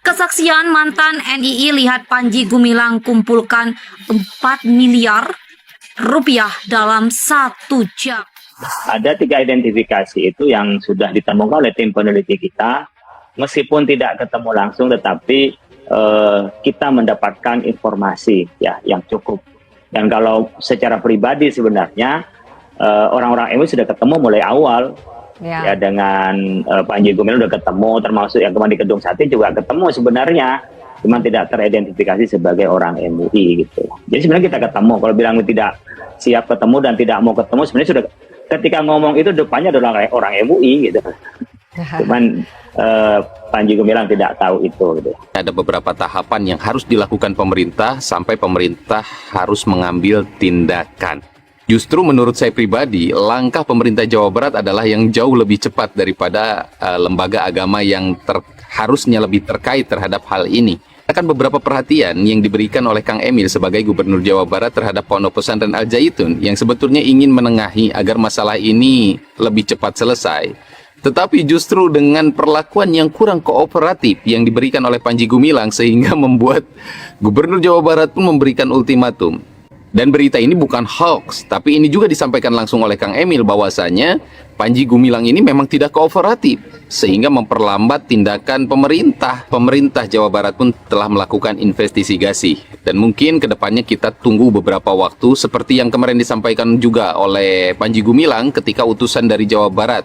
Kesaksian mantan NII lihat Panji Gumilang kumpulkan 4 miliar rupiah dalam 1 jam. Ada 3 identifikasi itu yang sudah ditemukan oleh tim peneliti kita. Meskipun tidak ketemu langsung, tetapi kita mendapatkan informasi ya yang cukup. Dan kalau secara pribadi sebenarnya orang-orang MUI sudah ketemu mulai awal. Ya dengan Panji Gumilang udah ketemu, termasuk yang kemarin di Gedung Sate juga ketemu sebenarnya, cuma tidak teridentifikasi sebagai orang MUI gitu. Jadi sebenarnya kita ketemu. Kalau bilang tidak siap ketemu dan tidak mau ketemu, sebenarnya sudah ketika ngomong itu depannya adalah orang MUI gitu. Cuman Panji Gumilang tidak tahu itu gitu. Ada beberapa tahapan yang harus dilakukan pemerintah sampai pemerintah harus mengambil tindakan. Justru menurut saya pribadi, langkah pemerintah Jawa Barat adalah yang jauh lebih cepat daripada lembaga agama yang harusnya lebih terkait terhadap hal ini. Akan beberapa perhatian yang diberikan oleh Kang Emil sebagai Gubernur Jawa Barat terhadap Pondok Pesantren Al Zaitun yang sebetulnya ingin menengahi agar masalah ini lebih cepat selesai. Tetapi justru dengan perlakuan yang kurang kooperatif yang diberikan oleh Panji Gumilang sehingga membuat Gubernur Jawa Barat pun memberikan ultimatum. Dan berita ini bukan hoax, tapi ini juga disampaikan langsung oleh Kang Emil bahwasanya Panji Gumilang ini memang tidak kooperatif, sehingga memperlambat tindakan pemerintah. Pemerintah Jawa Barat pun telah melakukan investigasi. Dan mungkin kedepannya kita tunggu beberapa waktu, seperti yang kemarin disampaikan juga oleh Panji Gumilang ketika utusan dari Jawa Barat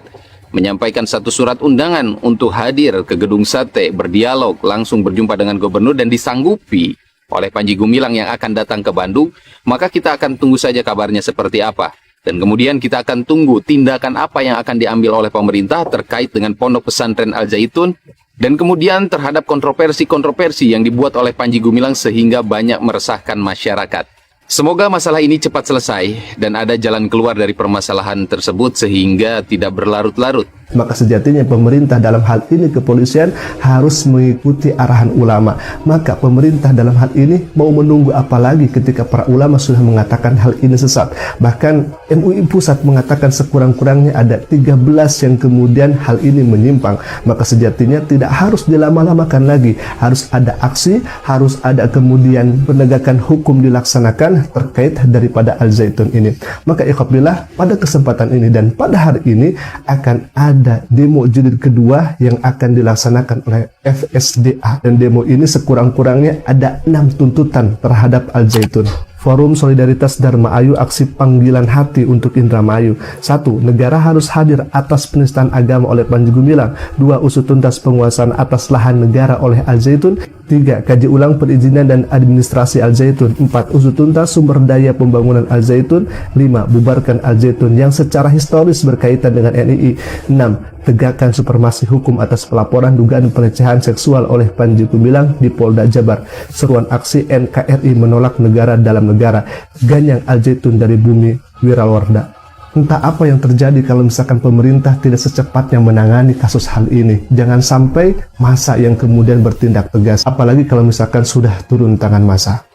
menyampaikan satu surat undangan untuk hadir ke Gedung Sate, berdialog, langsung berjumpa dengan gubernur dan disanggupi oleh Panji Gumilang yang akan datang ke Bandung, maka kita akan tunggu saja kabarnya seperti apa. Dan kemudian kita akan tunggu tindakan apa yang akan diambil oleh pemerintah terkait dengan Pondok Pesantren Al Zaitun, dan kemudian terhadap kontroversi-kontroversi yang dibuat oleh Panji Gumilang sehingga banyak meresahkan masyarakat. Semoga masalah ini cepat selesai dan ada jalan keluar dari permasalahan tersebut sehingga tidak berlarut-larut. Maka sejatinya pemerintah dalam hal ini kepolisian harus mengikuti arahan ulama. Maka pemerintah dalam hal ini mau menunggu apa lagi ketika para ulama sudah mengatakan hal ini sesat. Bahkan MUI Pusat mengatakan sekurang-kurangnya ada 13 yang kemudian hal ini menyimpang. Maka sejatinya tidak harus dilama-lamakan lagi. Harus ada aksi, harus ada kemudian penegakan hukum dilaksanakan terkait daripada Al Zaitun ini. Maka ikhwatillah, pada kesempatan ini dan pada hari ini akan ada demo jilid kedua yang akan dilaksanakan oleh FSDA, dan demo ini sekurang-kurangnya ada 6 tuntutan terhadap Al Zaitun. Forum Solidaritas Dharma Ayu aksi panggilan hati untuk Indramayu. 1. Negara harus hadir atas penistaan agama oleh Panji Gumilang. 2. Usut tuntas penguasaan atas lahan negara oleh Al Zaitun. 3. Kaji ulang perizinan dan administrasi Al Zaitun. 4. Usut tuntas sumber daya pembangunan Al Zaitun. 5. Bubarkan Al Zaitun yang secara historis berkaitan dengan NII. 6. Tegakkan supremasi hukum atas pelaporan dugaan pelecehan seksual oleh Panji Gumilang di Polda Jabar. Seruan aksi NKRI menolak negara dalam negara. Ganyang Al Zaitun dari bumi Wirawarda. Entah apa yang terjadi kalau misalkan pemerintah tidak secepatnya menangani kasus hal ini. Jangan sampai massa yang kemudian bertindak tegas. Apalagi kalau misalkan sudah turun tangan massa.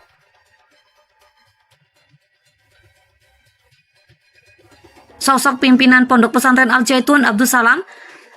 Sosok pimpinan Pondok Pesantren Al Zaitun Abdul Salam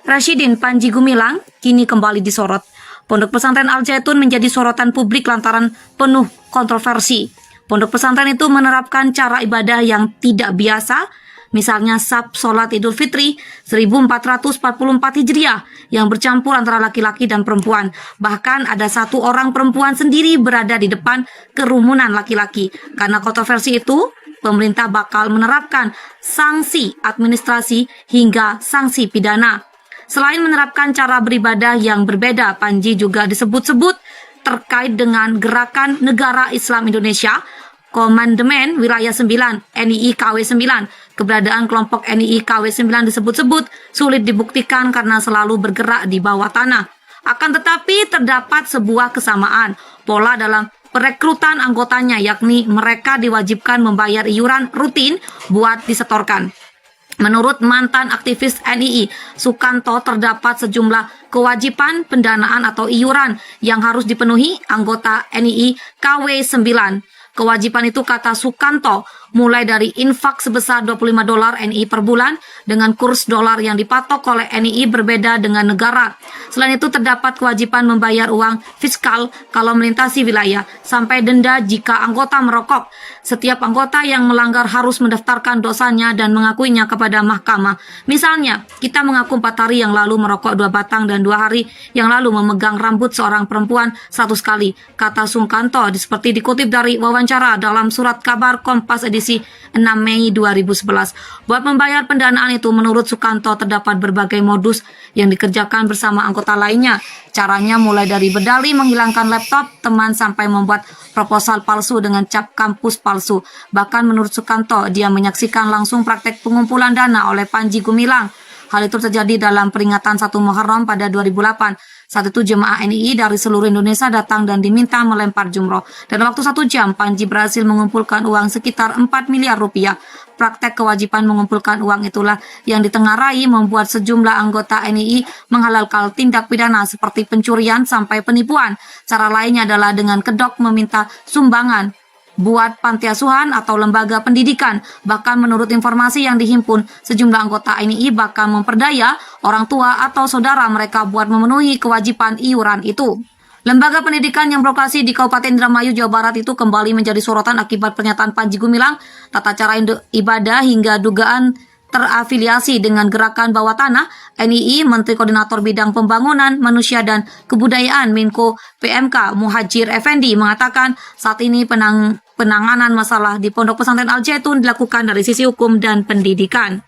Rashidin Panji Gumilang kini kembali disorot. Pondok Pesantren Al Zaitun menjadi sorotan publik lantaran penuh kontroversi. Pondok pesantren itu menerapkan cara ibadah yang tidak biasa, misalnya sab sholat Idul Fitri 1444 Hijriah yang bercampur antara laki-laki dan perempuan. Bahkan ada 1 orang perempuan sendiri berada di depan kerumunan laki-laki. Karena kontroversi itu, pemerintah bakal menerapkan sanksi administrasi hingga sanksi pidana. Selain menerapkan cara beribadah yang berbeda, Panji juga disebut-sebut terkait dengan Gerakan Negara Islam Indonesia, Komandemen Wilayah 9, NII KW 9. Keberadaan kelompok NII KW 9 disebut-sebut sulit dibuktikan karena selalu bergerak di bawah tanah. Akan tetapi terdapat sebuah kesamaan pola dalam perekrutan anggotanya, yakni mereka diwajibkan membayar iuran rutin buat disetorkan. Menurut mantan aktivis NII, Sukanto, terdapat sejumlah kewajiban pendanaan atau iuran yang harus dipenuhi anggota NII KW 9. Kewajiban itu, kata Sukanto, mulai dari infak sebesar $25 NII per bulan dengan kurs dolar yang dipatok oleh NII berbeda dengan negara. Selain itu, terdapat kewajiban membayar uang fiskal kalau melintasi wilayah, sampai denda jika anggota merokok. Setiap anggota yang melanggar harus mendaftarkan dosanya dan mengakuinya kepada mahkamah. Misalnya, kita mengaku 4 hari yang lalu merokok 2 batang dan 2 hari yang lalu memegang rambut seorang perempuan 1 kali, kata Sukanto, seperti dikutip dari wawancara dalam surat kabar Kompas edisi 6 Mei 2011. Buat membayar pendanaan itu, menurut Sukanto, terdapat berbagai modus yang dikerjakan bersama anggota lainnya. Caranya mulai dari berdalih menghilangkan laptop teman sampai membuat proposal palsu dengan cap kampus palsu. Bahkan menurut Sukanto, dia menyaksikan langsung praktek pengumpulan dana oleh Panji Gumilang. Hal itu terjadi dalam peringatan 1 Muharram pada 2008. Saat itu jemaah NII dari seluruh Indonesia datang dan diminta melempar jumroh. Dalam waktu 1 jam, Panji berhasil mengumpulkan uang sekitar 4 miliar rupiah. Praktek kewajiban mengumpulkan uang itulah yang ditengarai membuat sejumlah anggota NII menghalalkan tindak pidana seperti pencurian sampai penipuan. Cara lainnya adalah dengan kedok meminta sumbangan buat panti asuhan atau lembaga pendidikan. Bahkan menurut informasi yang dihimpun, sejumlah anggota NII bahkan memperdaya orang tua atau saudara mereka buat memenuhi kewajiban iuran itu. Lembaga pendidikan yang berlokasi di Kabupaten Indramayu, Jawa Barat itu kembali menjadi sorotan akibat pernyataan Panji Gumilang, tata cara ibadah hingga dugaan terafiliasi dengan gerakan bawah tanah. NII, Menteri Koordinator Bidang Pembangunan Manusia dan Kebudayaan Menko PMK Muhadjir Effendi mengatakan saat ini penanganan masalah di Pondok Pesantren Al Zaitun dilakukan dari sisi hukum dan pendidikan.